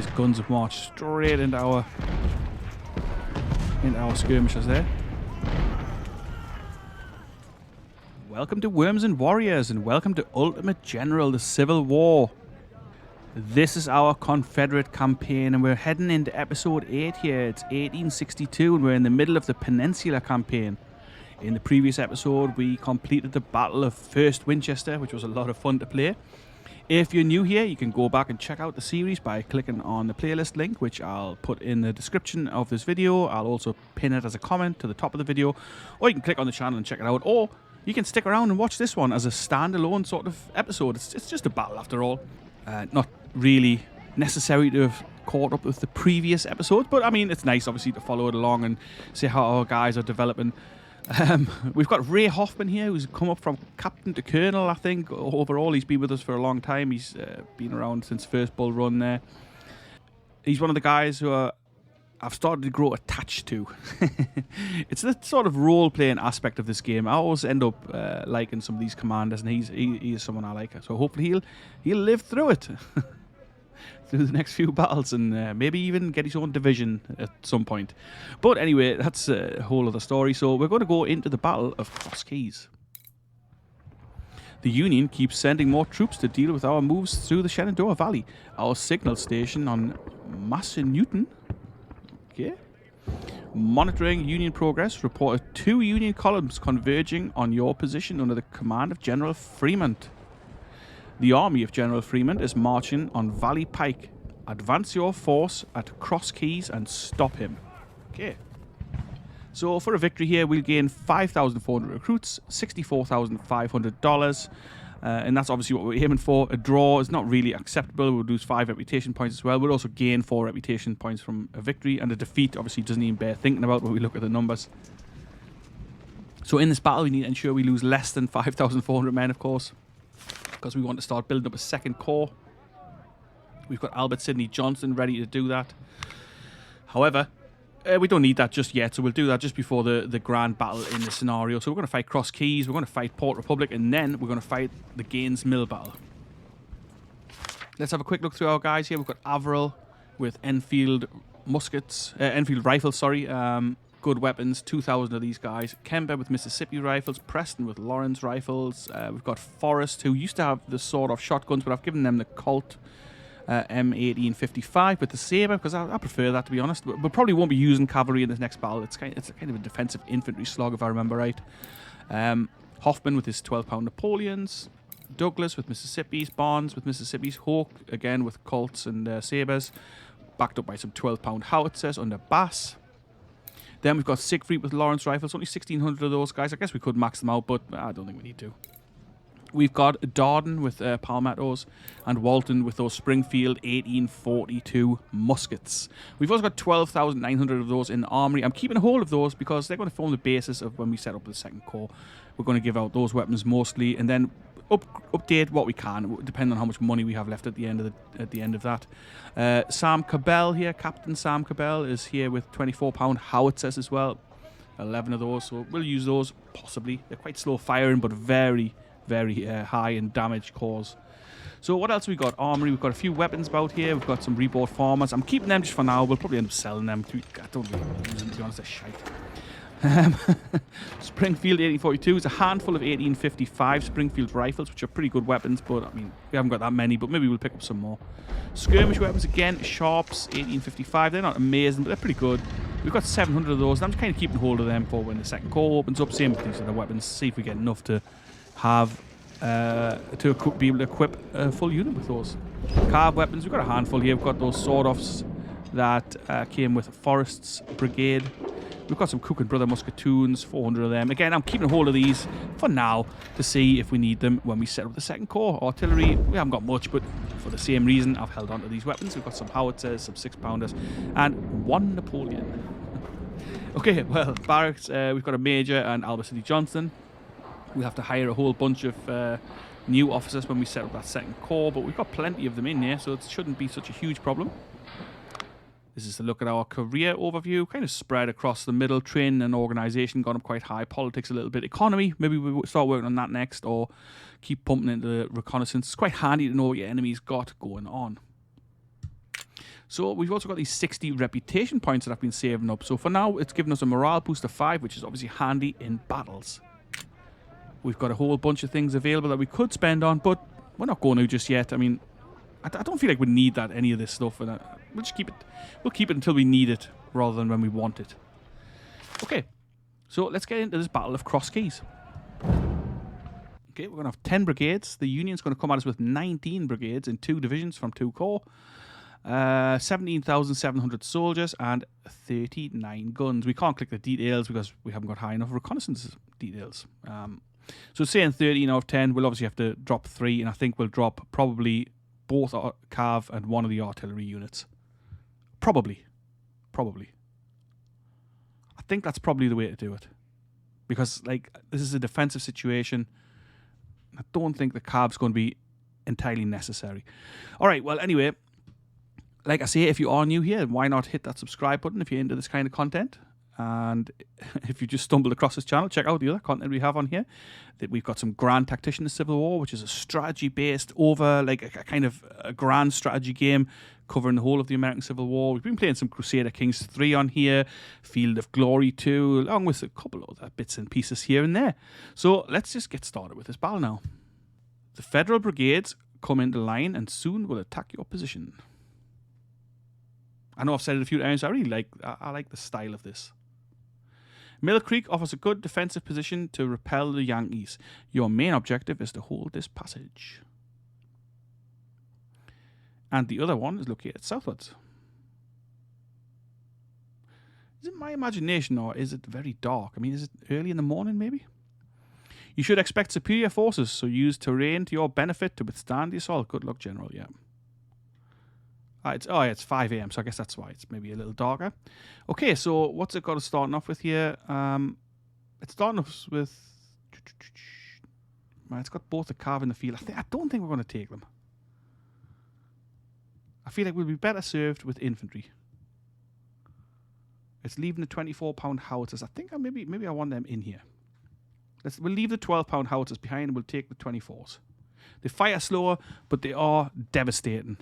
His guns have marched straight into our skirmishers there. Welcome to Worms and Warriors, and welcome to Ultimate General, the Civil War. This is our Confederate campaign, and we're heading into episode 8 here. It's 1862, and we're in the middle of the Peninsular campaign. In the previous episode, we completed the Battle of First Winchester, which was a lot of fun to play. If you're new here, you can go back and check out the series by clicking on the playlist link, which I'll put in the description of this video. I'll also pin it as a comment to the top of the video, or you can click on the channel and check it out, or you can stick around and watch this one as a standalone sort of episode. It's just a battle after all. Not really necessary to have caught up with the previous episodes, but I mean, it's nice obviously to follow it along and see how our guys are developing. We've got Ray Hoffman here, who's come up from captain to colonel, I think. Overall, he's been with us for a long time. He's been around since first Bull Run there. He's one of the guys who I've started to grow attached to. It's the sort of role-playing aspect of this game. I always end up liking some of these commanders, and he is someone I like. So hopefully he'll live through it. Through the next few battles, and maybe even get his own division at some point. But anyway, that's a whole other story. So we're going to go into the Battle of Cross Keys. The Union keeps sending more troops to deal with our moves through the Shenandoah Valley. Our signal station on Massanutten, okay, monitoring Union progress, reported 2 Union columns converging on your position under the command of General Fremont. The army of General Fremont is marching on Valley Pike. Advance your force at Cross Keys and stop him. Okay. So for a victory here, we'll gain 5,400 recruits, $64,500. And that's obviously what we're aiming for. A draw is not really acceptable. We'll lose 5 reputation points as well. We'll also gain 4 reputation points from a victory. And a defeat obviously doesn't even bear thinking about when we look at the numbers. So in this battle, we need to ensure we lose less than 5,400 men, of course, because we want to start building up a second corps. We've got Albert Sidney Johnston ready to do that. However, we don't need that just yet, so we'll do that just before the grand battle in the scenario. So we're going to fight Cross Keys, we're going to fight Port Republic, and then we're going to fight the Gaines Mill battle. Let's have a quick look through our guys here. We've got Averill with Enfield muskets, Enfield rifles, sorry. Good weapons, 2,000 of these guys. Kemper with Mississippi rifles. Preston with Lawrence rifles. We've got Forrest, who used to have the sawed-off shotguns, but I've given them the Colt M1855 with the saber, because I prefer that, to be honest. We probably won't be using cavalry in this next battle. It's kind of a defensive infantry slog, if I remember right. Hoffman with his 12-pound Napoleons. Douglas with Mississippi's. Barnes with Mississippi's. Hawke, again, with Colts and sabers. Backed up by some 12-pound howitzers under Bass. Then we've got Siegfried with Lawrence rifles. Only 1,600 of those guys. I guess we could max them out, but I don't think we need to. We've got Darden with palmettos, and Walton with those Springfield 1842 muskets. We've also got 12,900 of those in the armory. I'm keeping a hold of those because they're going to form the basis of when we set up the second corps. We're going to give out those weapons mostly, and then update what we can, depending on how much money we have left at the end of that. Sam Cabell here, Captain Sam Cabell, is here with 24-pound howitzers as well. 11 of those, so we'll use those possibly. They're quite slow firing, but very, very high in damage cause. So what else have we got? Armory, we've got a few weapons about here. We've got some rebought farmers. I'm keeping them just for now. We'll probably end up selling them. I don't really use them, to be honest. They're shite. Springfield 1842 is a handful of 1855 Springfield rifles, which are pretty good weapons, but I mean, we haven't got that many, but maybe we'll pick up some more. Skirmish weapons again, Sharps 1855. They're not amazing, but they're pretty good. We've got 700 of those, and I'm just kind of keeping hold of them for when the second corps opens up. Same with these other weapons. See if we get enough to have be able to equip a full unit with those. Carved weapons, we've got a handful here. We've got those sword-offs that came with Forrest's brigade. We've got some Cook and Brother musketoons, 400 of them. Again, I'm keeping a hold of these for now to see if we need them when we set up the second corps. Artillery, we haven't got much, but for the same reason, I've held on to these weapons. We've got some howitzers, some 6-pounders, and 1 Napoleon. Okay, well, barracks, we've got a Major and Albert Sidney Johnston. We have to hire a whole bunch of new officers when we set up that second corps, but we've got plenty of them in here, so it shouldn't be such a huge problem. This is a look at our career overview, kind of spread across the middle. Training and organisation gone up quite high. Politics a little bit. Economy, maybe we'll start working on that next, or keep pumping into the reconnaissance. It's quite handy to know what your enemy's got going on. So we've also got these 60 reputation points that I've been saving up. So for now, it's given us a morale boost of 5, which is obviously handy in battles. We've got a whole bunch of things available that we could spend on, but we're not going to just yet. I mean, I don't feel like we need any of this stuff, and we'll just keep it. We'll keep it until we need it, rather than when we want it. Okay, so let's get into this battle of Cross Keys. Okay, we're going to have 10 brigades. The Union's going to come at us with 19 brigades in 2 divisions from 2 corps. 17,700 soldiers and 39 guns. We can't click the details because we haven't got high enough reconnaissance details. So saying 13 out of 10, we'll obviously have to drop 3, and I think we'll drop probably both our cav and one of the artillery units. Probably. I think that's probably the way to do it. Because, like, this is a defensive situation. I don't think the cav's going to be entirely necessary. Alright, well, anyway, like I say, if you are new here, why not hit that subscribe button if you're into this kind of content? And if you just stumbled across this channel, check out the other content we have on here. That we've got some Grand Tactician of Civil War, which is a strategy-based like a kind of a grand strategy game covering the whole of the American Civil War. We've been playing some Crusader Kings 3 on here, Field of Glory 2, along with a couple of other bits and pieces here and there. So let's just get started with this battle now. The Federal brigades come into line and soon will attack your position. I know I've said it a few times. I like the style of this. Mill Creek offers a good defensive position to repel the Yankees. Your main objective is to hold this passage. And the other one is located southwards. Is it my imagination or is it very dark? I mean, is it early in the morning maybe? You should expect superior forces, so use terrain to your benefit to withstand the assault. Good luck, General, yeah. It's 5 a.m, so I guess that's why it's maybe a little darker. Okay, so what's it got us starting off with here? It's starting off with... It's got both the cav and the field. I don't think we're going to take them. I feel like we'll be better served with infantry. It's leaving the 24-pound howitzers. I think maybe I want them in here. We'll leave the 12-pound howitzers behind and we'll take the 24s. They fire slower, but they are devastating.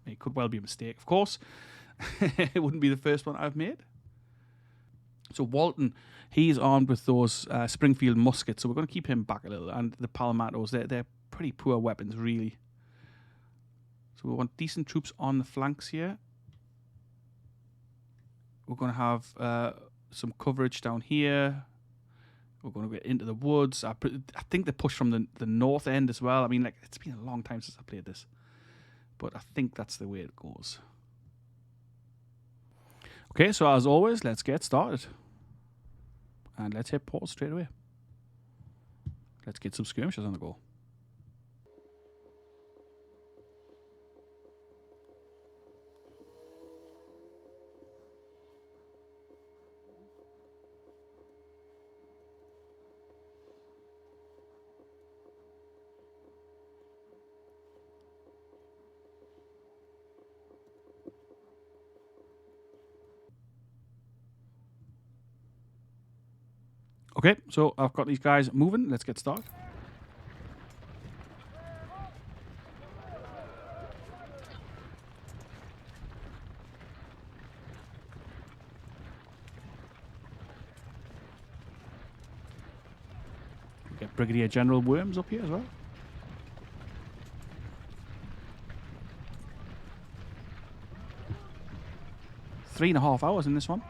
It could well be a mistake, of course. It wouldn't be the first one I've made. So Walton, he's armed with those Springfield muskets, so we're going to keep him back a little. And the Palmettos, they're pretty poor weapons, really. So we want decent troops on the flanks here. We're going to have some coverage down here. We're going to get into the woods. I think they push from the north end as well. I mean, like, it's been a long time since I played this. But I think that's the way it goes. Okay, so as always, let's get started. And let's hit pause straight away. Let's get some skirmishes on the go. Okay, so I've got these guys moving. Let's get started. Get Brigadier General Worms up here as well. Three 3.5 hours in this one.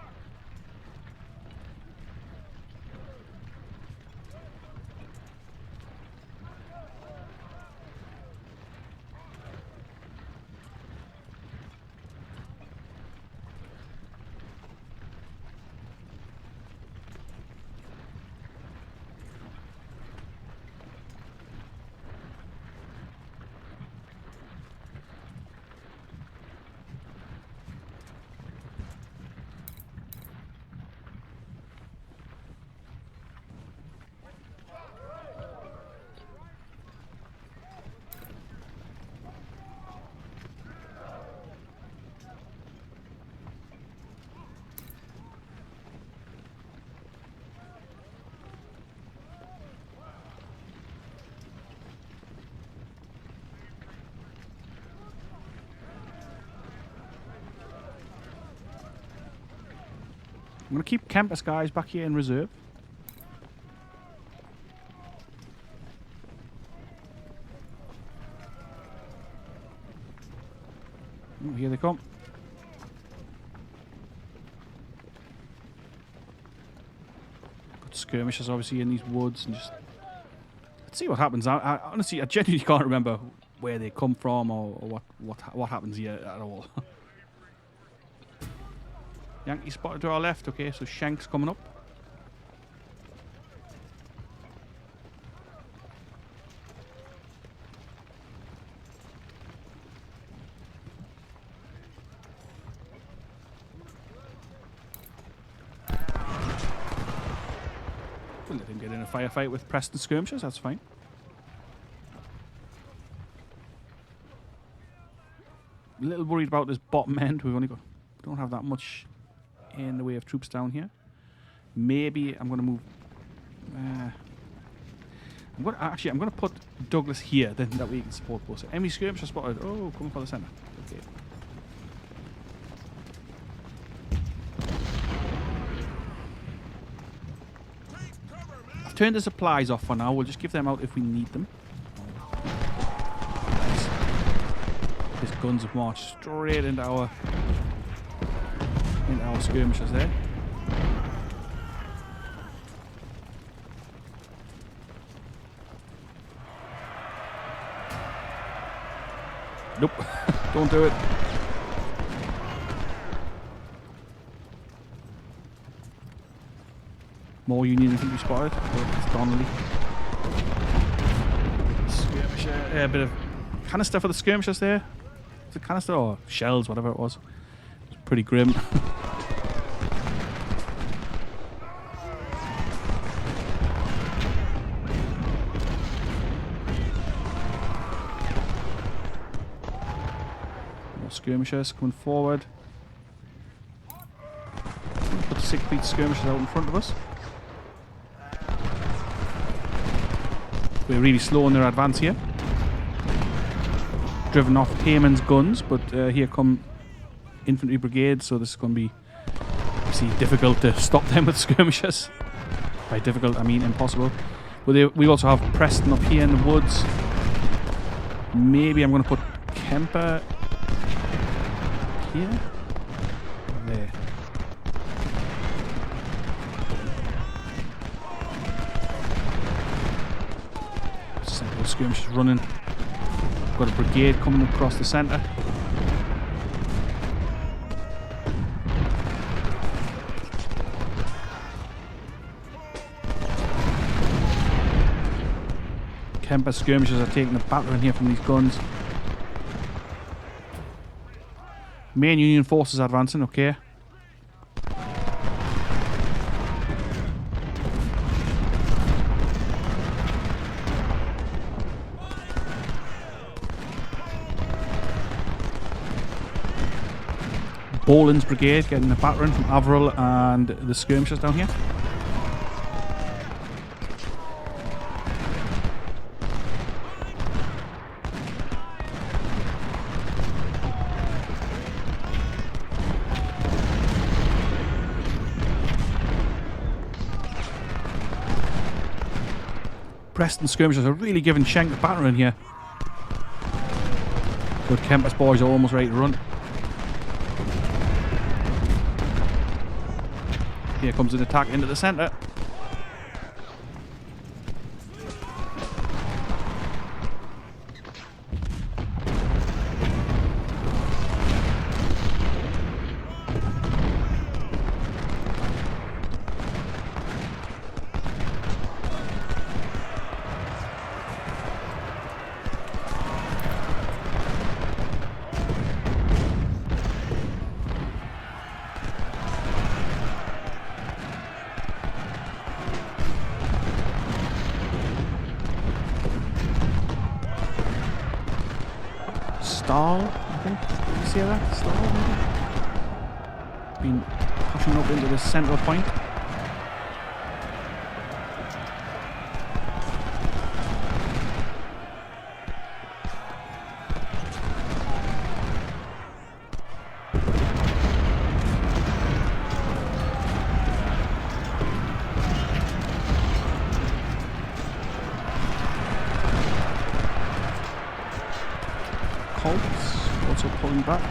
I'm going to keep campus guys back here in reserve. Oh, here they come. Got skirmishers obviously in these woods, and just let's see what happens. I honestly, I genuinely can't remember where they come from or what happens here at all. Yankee spotted to our left. Okay, so Shank's coming up. We'll let him get in a firefight with Preston skirmishers. That's fine. A little worried about this bottom end. We don't have that much in the way of troops down here. Maybe I'm going to move. I'm going to put Douglas here. Then that way you can support both. Enemy skirmisher spotted. Oh, coming for the center. Okay. I've turned the supplies off for now. We'll just give them out if we need them. His guns have marched straight into our skirmishers there. Nope, don't do it. More Union infantry spotted. Oh, it's Donnelly. Skirmisher, a bit of canister for the skirmishers there. Is it canister or shells, whatever it was? It's pretty grim. Skirmishers coming forward. Put the 6-feet skirmishers out in front of us. We're really slow in their advance here. Driven off Heyman's guns, but here come infantry brigades, so this is going to be obviously difficult to stop them with skirmishers. By difficult, I mean impossible. But we also have Preston up here in the woods. Maybe I'm going to put Kemper here. There. Central skirmishers running. Got a brigade coming across the centre. Kemper skirmishers are taking the battering here from these guns. Main Union forces advancing, okay. Boland's brigade getting the battering from Averill and the skirmishers down here. Preston skirmishers are really giving Schenk the battering here. But Kemper's boys are almost ready to run. Here comes an attack into the centre. Stahl, I think. Did you see that? Stahl, maybe? Been pushing up into the central point. Colts also pulling back.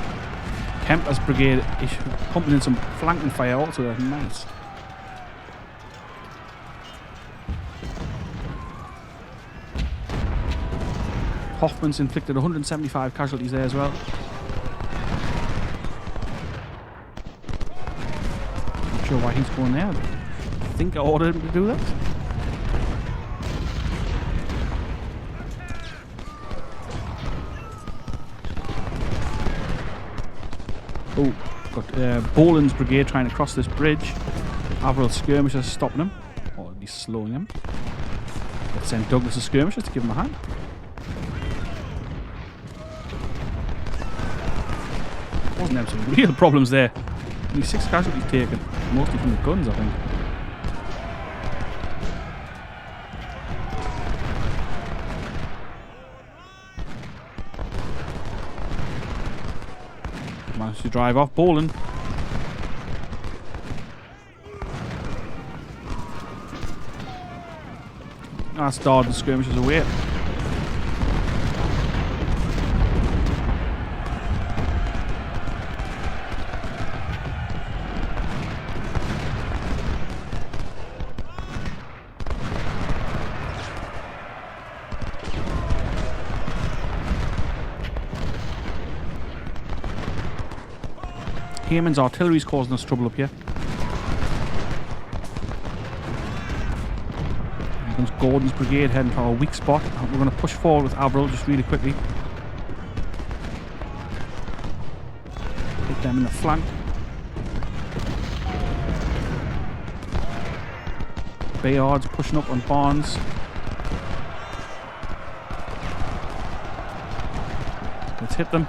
Kemper's brigade is pumping in some flanking fire also. That's nice. Hoffman's inflicted 175 casualties there as well. Not sure why he's going there. I think I ordered him to do that. Oh, got Boland's brigade trying to cross this bridge. Averill's skirmishers stopping him, or at least slowing him. Let's send Douglas's skirmishers to give him a hand. Wasn't there some real problems there? Only 6 casualties taken, mostly from the guns, I think. Managed to drive off Boland. That's Darden's skirmishers away. Heyman's artillery's causing us trouble up here. Here comes Gordon's brigade heading for our weak spot. We're going to push forward with Averill just really quickly. Hit them in the flank. Bayard's pushing up on Barnes. Let's hit them.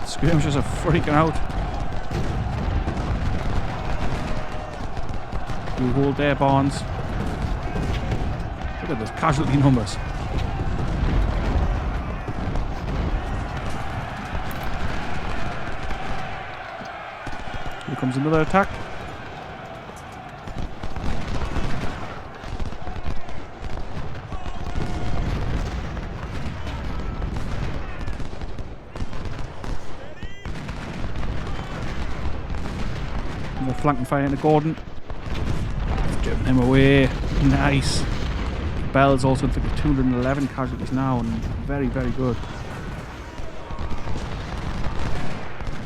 Skirmishers are freaking out. You hold there, Barnes. Look at those casualty numbers. Here comes another attack. Flanking fire into Gordon. Giving him away. Nice. Bell's also inflicted 211 casualties now, and very, very good.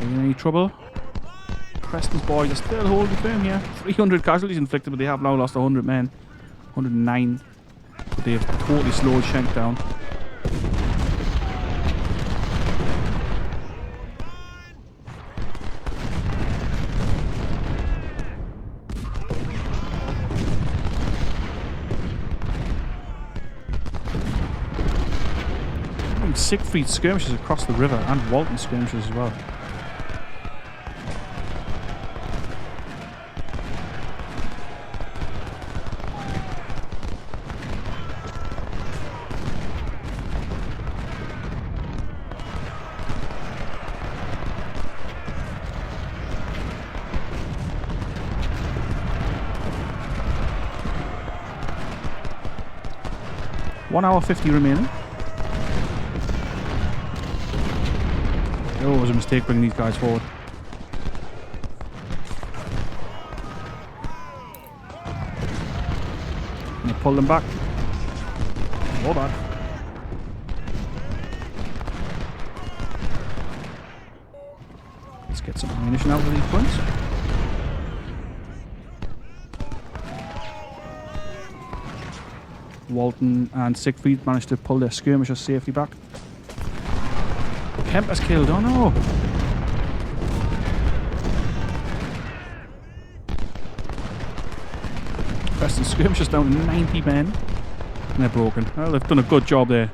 Are you in any trouble? Preston's boys are still holding firm here. 300 casualties inflicted, but they have now lost 100 men. 109. But they have totally slowed Schenk down. Siegfried skirmishes across the river, and Walton skirmishes as well. One hour 50 remaining. Oh, it was a mistake bringing these guys forward. I'm going to pull them back. Hold on. Let's get some ammunition out of these points. Walton and Siegfried managed to pull their skirmishers safely back. Kemper's killed, oh no! Preston skirmishers down to 90 men. And they're broken. Well, they've done a good job there.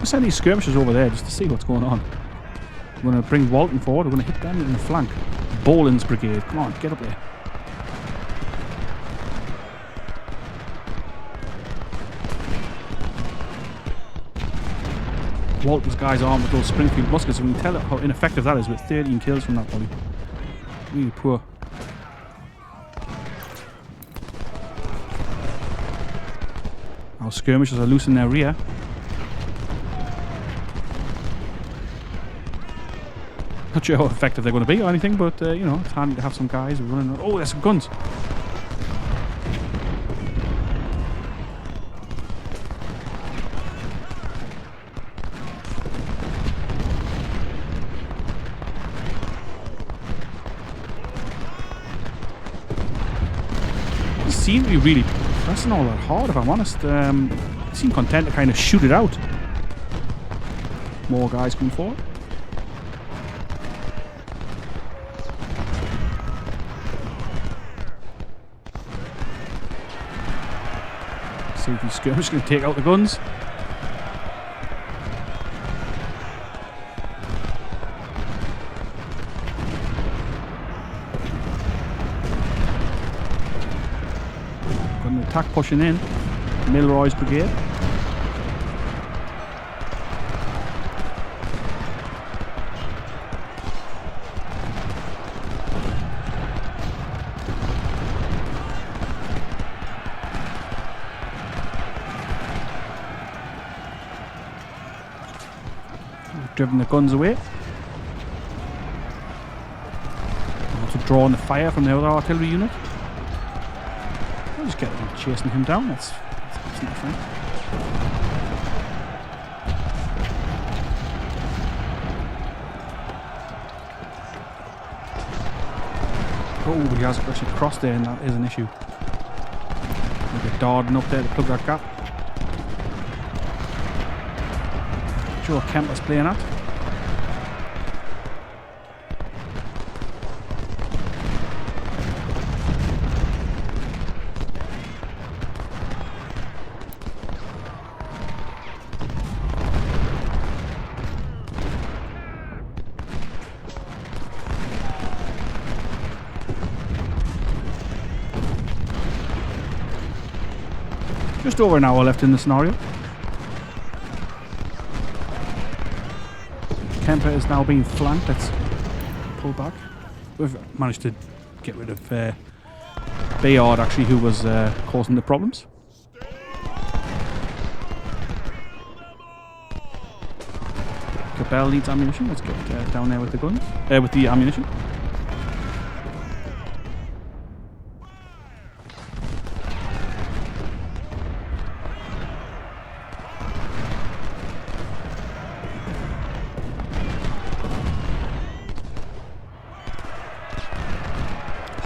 send these skirmishers over there just to see what's going on. I'm going to bring Walton forward. We're going to hit them in the flank. Boland's brigade. Come on, get up there. Walton's guys armed with those Springfield muskets, and we can tell how ineffective that is with 13 kills from that volley. Really poor. Our skirmishers are loose in their rear. Not sure how effective they're going to be or anything, but you know, it's handy to have some guys running around. Oh, there's some guns. Seem to be really pressing all that hard, if I'm honest. Seem content to kind of shoot it out. More guys coming forward. See if these skirmishers can take out the guns. Attack pushing in. Milroy's brigade. We've driven the guns away. Also drawing the fire from the other artillery unit. Just get them chasing him down. That's absolutely fine. Oh, he has actually crossed there, and that is an issue. We'll get Darden up there to plug that gap. Sure, Kemper's playing at. Just over an hour left in the scenario. Kemper is now being flanked. Let's pull back. We've managed to get rid of Bayard, actually, who was causing the problems. Cabell needs ammunition. Let's get down there with the guns. With the ammunition.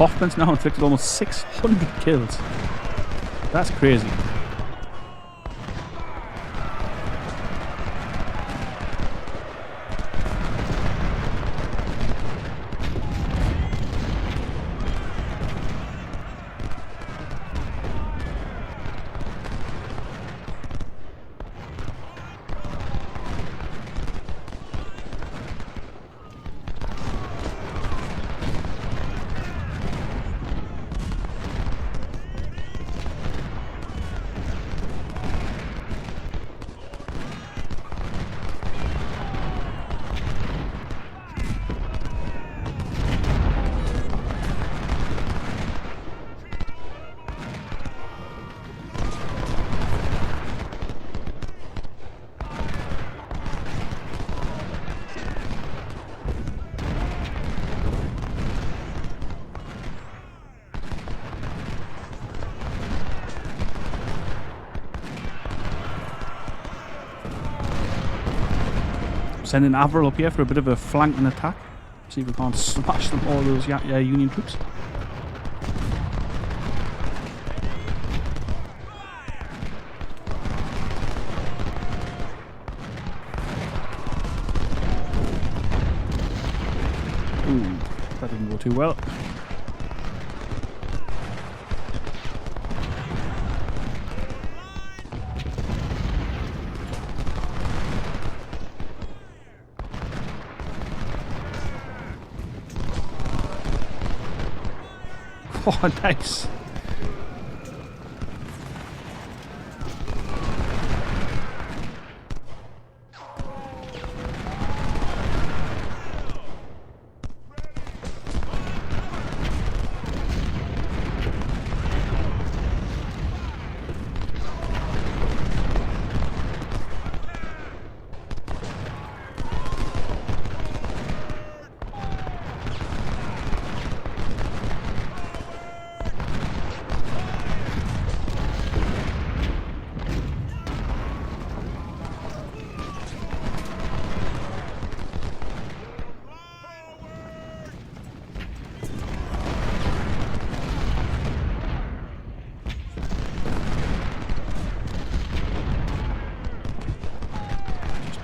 Hoffman's now inflicted almost 600 kills. That's crazy. Sending Averill up here for a bit of a flanking attack. See if we can't smash them, all those Union troops. Ooh, that didn't go too well. Oh, nice.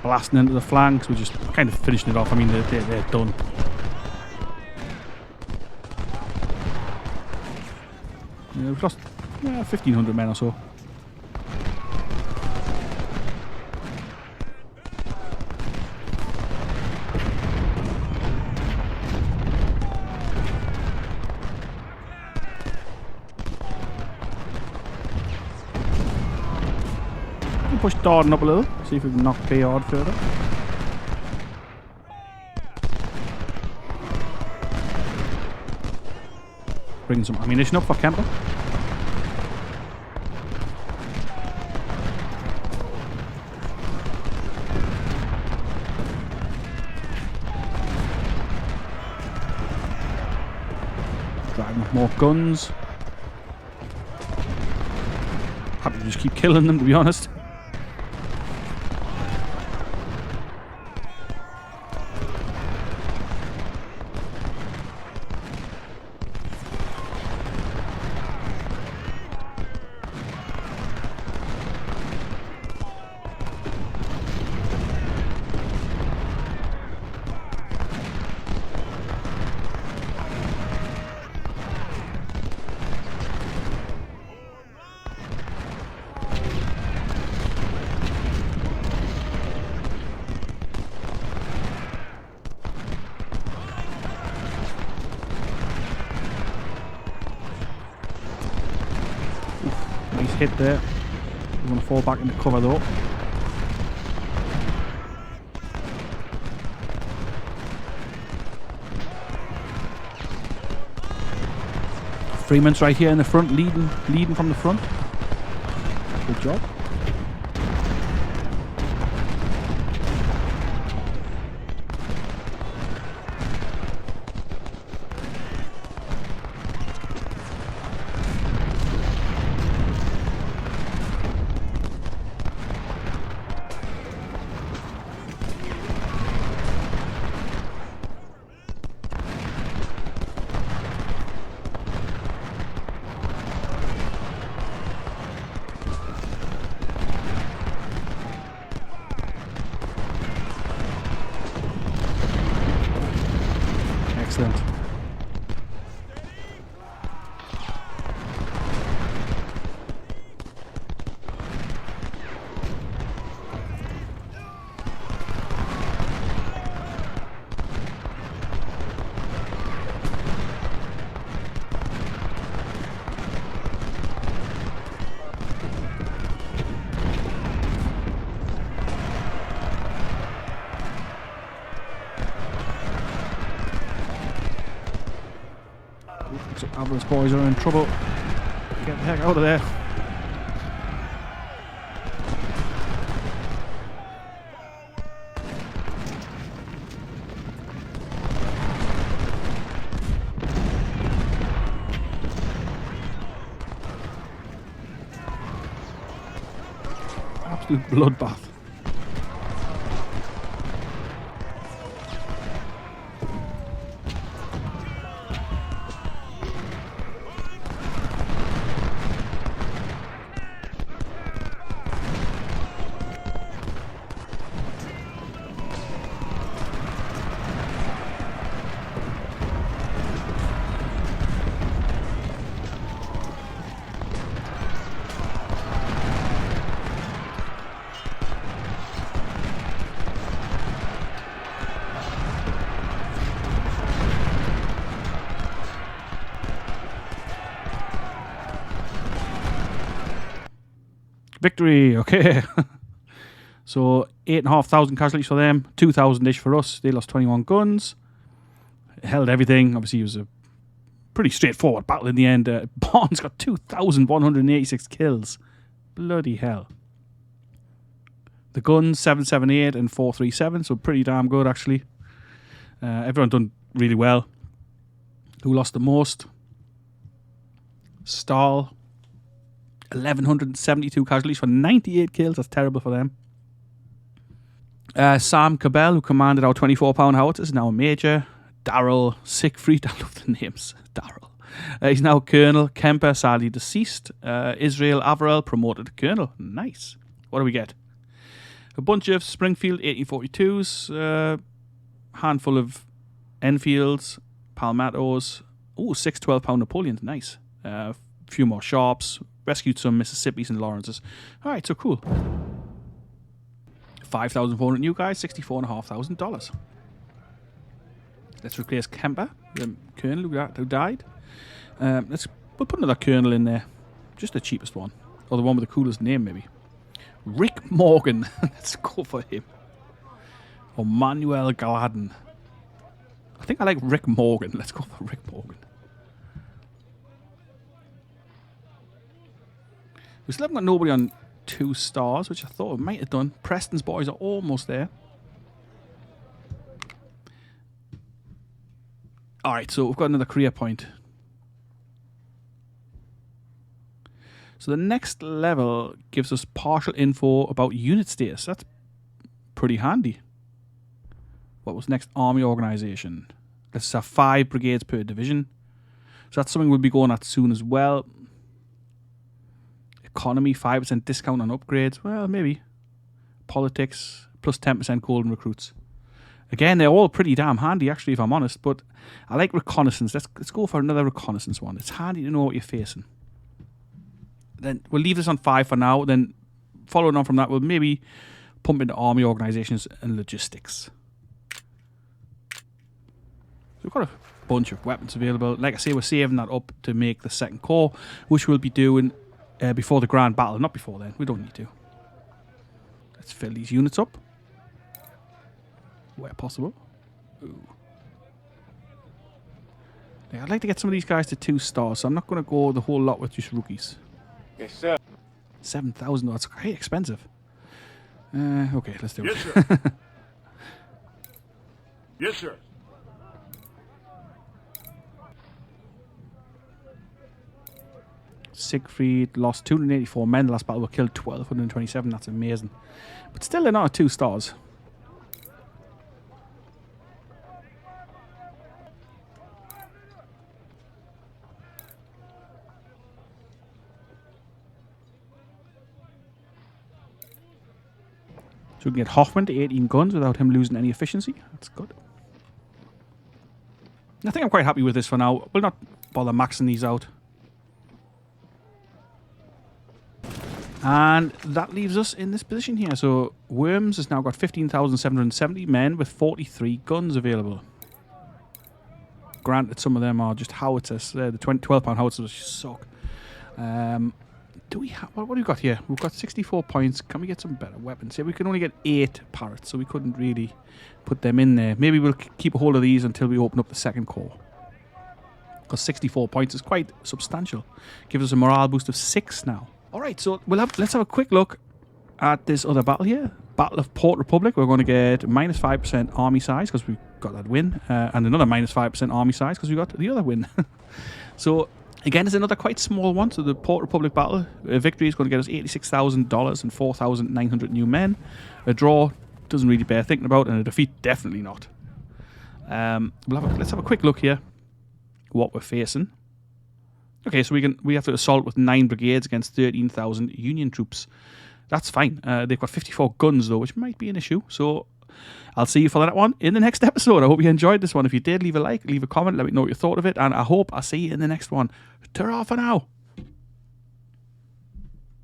Blasting into the flanks. We're just kind of finishing it off. I mean, they're done. Yeah, we've lost 1,500 men or so. Push Dorden up a little, see if we can knock Bayard further. Bring some ammunition up for Kemper. Dragging up more guns. Happy to just keep killing them, to be honest. Nice hit there. We're going to fall back into cover though. Freeman's right here in the front, leading from the front. Good job. Excellent. So Alvarez boys are in trouble. Get the heck out of there. Absolute bloodbath. Victory, okay. So 8,500 casualties for them, 2,000-ish for us. They lost 21 guns. Held everything. Obviously, it was a pretty straightforward battle in the end. Barnes got 2,186 kills. Bloody hell. The guns, 778 and 437, so pretty damn good, actually. Everyone done really well. Who lost the most? Stahl, 1,172 casualties for 98 kills. That's terrible for them. Sam Cabell, who commanded our 24-pound howitzers, is now a major. Daryl Siegfried, I love the names. Daryl. He's now colonel. Kemper, sadly deceased. Israel Averell, promoted to colonel. Nice. What do we get? A bunch of Springfield 1842s. Handful of Enfields, Palmettos. Oh, 6 12-pound Napoleons. Nice. A few more Sharps. Rescued some Mississippis and Lawrences. All right, so cool. 5,400 new guys, $64,500. Let's replace Kemper, the colonel who died. We'll put another colonel in there. Just the cheapest one. Or the one with the coolest name, maybe. Rick Morgan. Let's go for him. Or Manuel Gladden. I think I like Rick Morgan. Let's go for Rick Morgan. We still haven't got nobody on 2 stars, which I thought we might have done. Preston's boys are almost there. Alright, so we've got another career point. So the next level gives us partial info about unit status. That's pretty handy. What was next? Army organisation. Let's have 5 brigades per division. So that's something we'll be going at soon as well. Economy, 5% discount on upgrades. Well, maybe. Politics, plus 10% golden recruits. Again, they're all pretty damn handy, actually, if I'm honest. But I like reconnaissance. Let's go for another reconnaissance one. It's handy to know what you're facing. Then we'll leave this on 5 for now. Then following on from that, we'll maybe pump into army organisations and logistics. So we've got a bunch of weapons available. Like I say, we're saving that up to make the second corps, which we'll be doing before the grand battle. Not before then. We don't need to. Let's fill these units up where possible. Ooh. Yeah, I'd like to get some of these guys to 2 stars, so I'm not going to go the whole lot with just rookies. Yes, sir. 7,000, that's quite expensive. Okay, let's do it. Yes, sir. Yes, sir. Siegfried lost 284 men. The last battle were killed 1,227. That's amazing. But still, they're not at 2 stars. So we can get Hoffman to 18 guns without him losing any efficiency. That's good. I think I'm quite happy with this for now. We'll not bother maxing these out. And that leaves us in this position here. So Worms has now got 15,770 men with 43 guns available. Granted, some of them are just howitzers. The 12-pound howitzers suck. Do we have... What do we got here? We've got 64 points. Can we get some better weapons? Yeah, we can only get 8 parrots, so we couldn't really put them in there. Maybe we'll keep a hold of these until we open up the second corps. Because 64 points is quite substantial. Gives us a morale boost of 6 now. Alright, so let's have a quick look at this other battle here. Battle of Port Republic. We're going to get minus 5% army size because we got that win. And another minus 5% army size because we got the other win. So... Again, it's another quite small one. So the Port Republic battle, a victory is going to get us $86,000 and 4,900 new men. A draw doesn't really bear thinking about, and a defeat definitely not. Let's have a quick look here. What we're facing. Okay, so we have to assault with 9 brigades against 13,000 Union troops. That's fine. They've got 54 guns though, which might be an issue. So I'll see you for that one in the next episode. I hope you enjoyed this one. If you did, leave a like, leave a comment, let me know what you thought of it, and I hope I'll see you in the next one. Ta-ra for now.